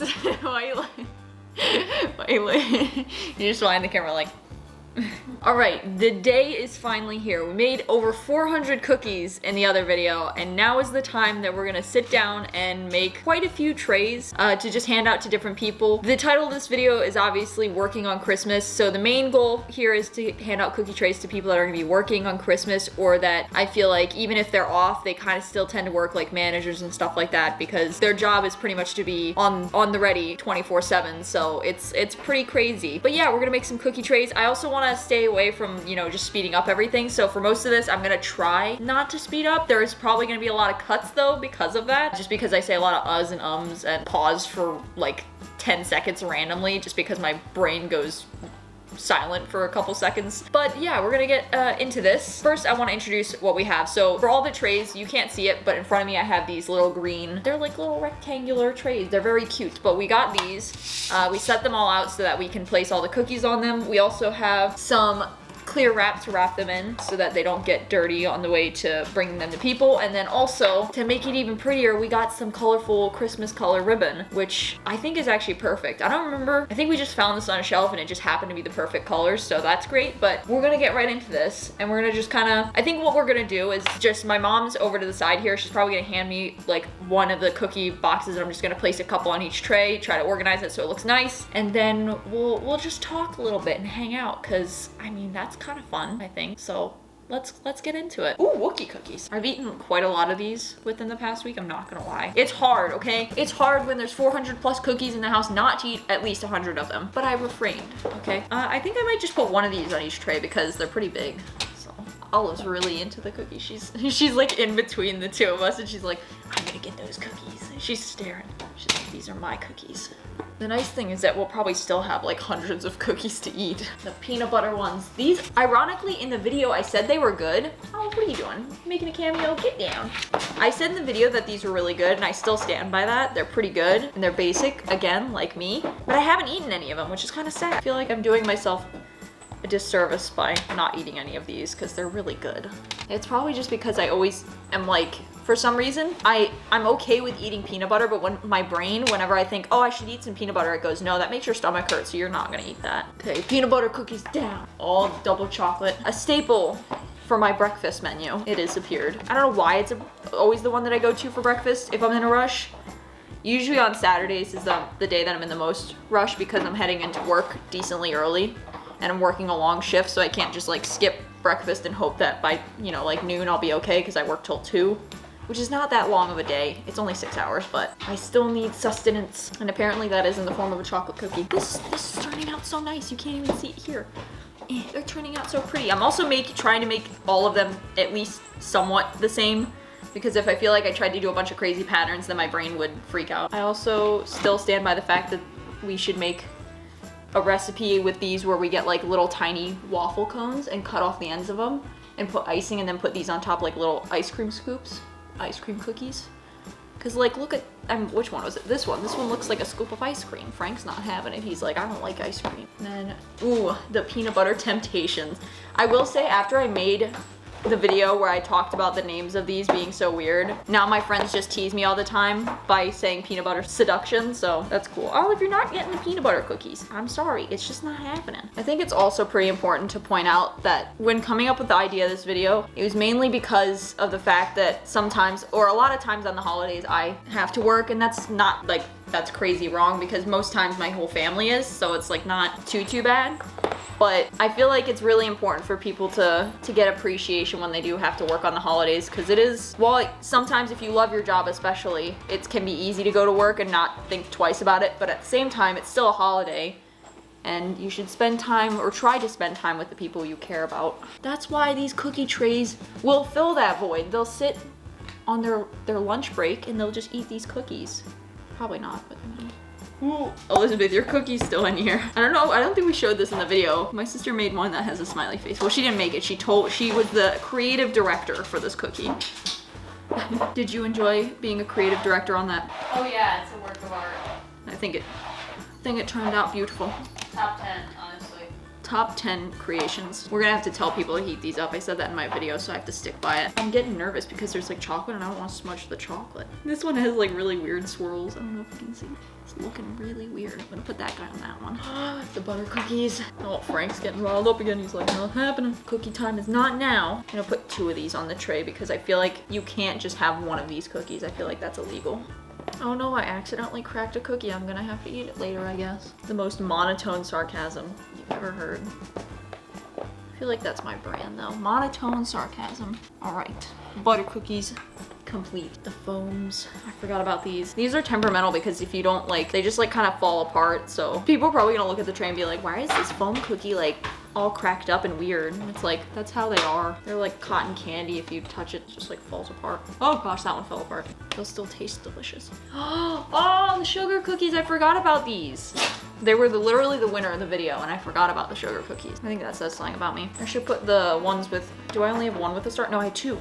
Why you like? Why you like? You're just behind the camera like. All right, the day is finally here. We made over 400 cookies in the other video, and now is the time that we're gonna sit down and make quite a few trays to just hand out to different people. The title of this video is obviously working on Christmas, so the main goal here is to hand out cookie trays to people that are gonna be working on Christmas, or that I feel like even if they're off, they kind of still tend to work like managers and stuff like that, because their job is pretty much to be on the ready 24/7, so it's pretty crazy. But yeah, we're gonna make some cookie trays. I also want to stay away from, you know, just speeding up everything. So for most of this, I'm gonna try not to speed up. There's probably gonna be a lot of cuts though because of that. Just because I say a lot of uhs and ums and pause for like 10 seconds randomly just because my brain goes silent for a couple seconds. But yeah, we're gonna get into this. First, I want to introduce what we have. So for all the trays, you can't see it, but in front of me I have these little green, they're like little rectangular trays. They're very cute, but we got these. We set them all out so that we can place all the cookies on them. We also have some clear wrap to wrap them in so that they don't get dirty on the way to bringing them to people. And then also, to make it even prettier, we got some colorful Christmas color ribbon, which I think is actually perfect. I don't remember, I think we just found this on a shelf and it just happened to be the perfect colors, so that's great. But we're gonna get right into this, and we're gonna just kind of, I think what we're gonna do is just, my mom's over to the side here, she's probably gonna hand me like one of the cookie boxes, and I'm just gonna place a couple on each tray, try to organize it so it looks nice, and then we'll just talk a little bit and hang out, because I mean, that's kind of fun, I think. So let's get into it. Ooh, Wookie cookies. I've eaten quite a lot of these within the past week, I'm not gonna lie. It's hard, okay? It's hard when there's 400 plus cookies in the house not to eat at least 100 of them, but I refrained, okay? I think I might just put one of these on each tray because they're pretty big. So Olive's really into the cookies. She's like in between the two of us, and she's like, I'm gonna get those cookies. She's staring. She's like, these are my cookies. The nice thing is that we'll probably still have like hundreds of cookies to eat. The peanut butter ones. These, ironically, in the video I said they were good. Oh, what are you doing? Making a cameo? Get down. I said in the video that these were really good, and I still stand by that. They're pretty good, and they're basic, again, like me. But I haven't eaten any of them, which is kind of sad. I feel like I'm doing myself a disservice by not eating any of these because they're really good. It's probably just because I always am like, for some reason, I'm okay with eating peanut butter, but when my brain, whenever I think, oh, I should eat some peanut butter, it goes, no, that makes your stomach hurt, so you're not gonna eat that. Okay, peanut butter cookies down. All double chocolate. A staple for my breakfast menu. It disappeared. I don't know why it's always the one that I go to for breakfast if I'm in a rush. Usually on Saturdays is the day that I'm in the most rush because I'm heading into work decently early and I'm working a long shift, so I can't just like skip breakfast and hope that by, you know, like noon I'll be okay because I work till 2. Which is not that long of a day. It's only 6 hours, but I still need sustenance. And apparently that is in the form of a chocolate cookie. This is turning out so nice. You can't even see it here. They're turning out so pretty. I'm also trying to make all of them at least somewhat the same, because if I feel like I tried to do a bunch of crazy patterns, then my brain would freak out. I also still stand by the fact that we should make a recipe with these where we get like little tiny waffle cones and cut off the ends of them and put icing, and then put these on top like little ice cream scoops. Ice cream cookies, because like look at which one was it? This one looks like a scoop of ice cream. Frank's not having it. He's like, I don't like ice cream. And then ooh, the peanut butter temptations. I will say, after I made the video where I talked about the names of these being so weird, now my friends just tease me all the time by saying peanut butter seduction, so that's cool. Olive, you're not getting the peanut butter cookies. I'm sorry, it's just not happening. I think it's also pretty important to point out that when coming up with the idea of this video, it was mainly because of the fact that sometimes, or a lot of times on the holidays, I have to work, and that's not like, that's crazy wrong, because most times my whole family is, so it's like not too bad. But I feel like it's really important for people to get appreciation when they do have to work on the holidays, because it is, well, sometimes if you love your job especially, it can be easy to go to work and not think twice about it, but at the same time, it's still a holiday, and you should spend time, or try to spend time, with the people you care about. That's why these cookie trays will fill that void. They'll sit on their lunch break and they'll just eat these cookies. Probably not, but you know. Ooh. Elizabeth, your cookie's still in here. I don't know, I don't think we showed this in the video. My sister made one that has a smiley face. Well, she didn't make it. She was the creative director for this cookie. Did you enjoy being a creative director on that? Oh yeah, it's a work of art. I think it turned out beautiful. Top 10, honestly. top 10 creations. We're gonna have to tell people to heat these up. I said that in my video, so I have to stick by it. I'm getting nervous because there's like chocolate and I don't want to smudge the chocolate. This one has like really weird swirls. I don't know if you can see. It's looking really weird. I'm gonna put that guy on that one. The butter cookies. Oh, Frank's getting riled up again. He's like, not happening. Cookie time is not now. I'm gonna put 2 of these on the tray because I feel like you can't just have one of these cookies. I feel like that's illegal. Oh no, I accidentally cracked a cookie. I'm gonna have to eat it later, I guess. The most monotone sarcasm you've ever heard. I feel like that's my brand though. Monotone sarcasm. All right, butter cookies complete. The foams, I forgot about these. These are temperamental because if you don't like, they just like kind of fall apart. So people are probably gonna look at the tray and be like, why is this foam cookie like all cracked up and weird? And it's like, that's how they are. They're like cotton candy. If you touch it, it just like falls apart. Oh gosh, that one fell apart. They'll still taste delicious. Oh, the sugar cookies, I forgot about these. They were literally the winner of the video and I forgot about the sugar cookies. I think that says something about me. I should put the ones with, do I only have one with a star? No, I have 2.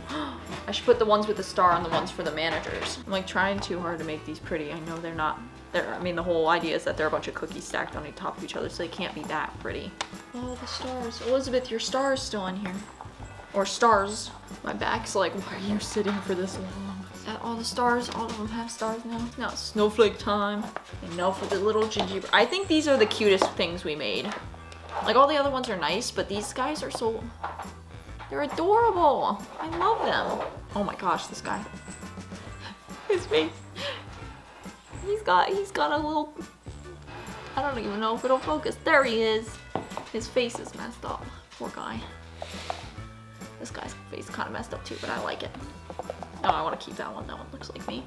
I should put the ones with the star on the ones for the managers. I'm like trying too hard to make these pretty. I know they're not. I mean, the whole idea is that they're a bunch of cookies stacked on top of each other, so they can't be that pretty. Oh, the stars. Elizabeth, your star is still in here. Or stars. My back's like, why are you sitting for this long? Is that all the stars? All of them have stars now? Now it's snowflake time. And now for the little gingerbread. I think these are the cutest things we made. Like, all the other ones are nice, but these guys are so... They're adorable. I love them. Oh my gosh, this guy. His face. He's got a little, I don't even know if it'll focus. There he is. His face is messed up. Poor guy. This guy's face is kind of messed up too, but I like it. Oh, I want to keep that one. That one looks like me.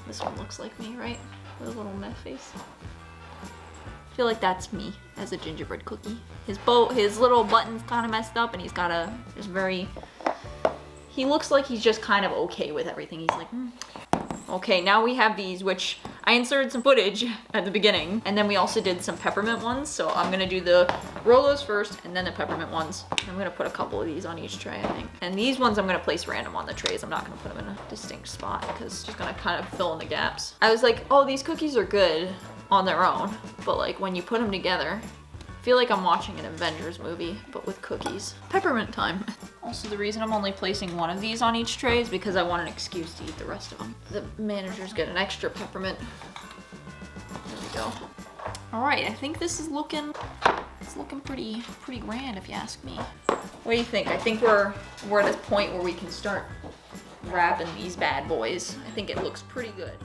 This one looks like me, right? With a little meth face. I feel like that's me as a gingerbread cookie. His little button's kind of messed up and he's got a, he looks like he's just kind of okay with everything. He's like, Okay, now we have these, which I inserted some footage at the beginning, and then we also did some peppermint ones. So I'm gonna do the Rolos first and then the peppermint ones. I'm gonna put a couple of these on each tray, I think. And these ones I'm gonna place random on the trays. I'm not gonna put them in a distinct spot because it's just gonna kind of fill in the gaps. I was like, oh, these cookies are good on their own, but like when you put them together, I feel like I'm watching an Avengers movie, but with cookies. Peppermint time. Also, the reason I'm only placing one of these on each tray is because I want an excuse to eat the rest of them. The managers get an extra peppermint. There we go. All right, I think this is looking, it's looking pretty grand if you ask me. What do you think? I think we're at a point where we can start wrapping these bad boys. I think it looks pretty good.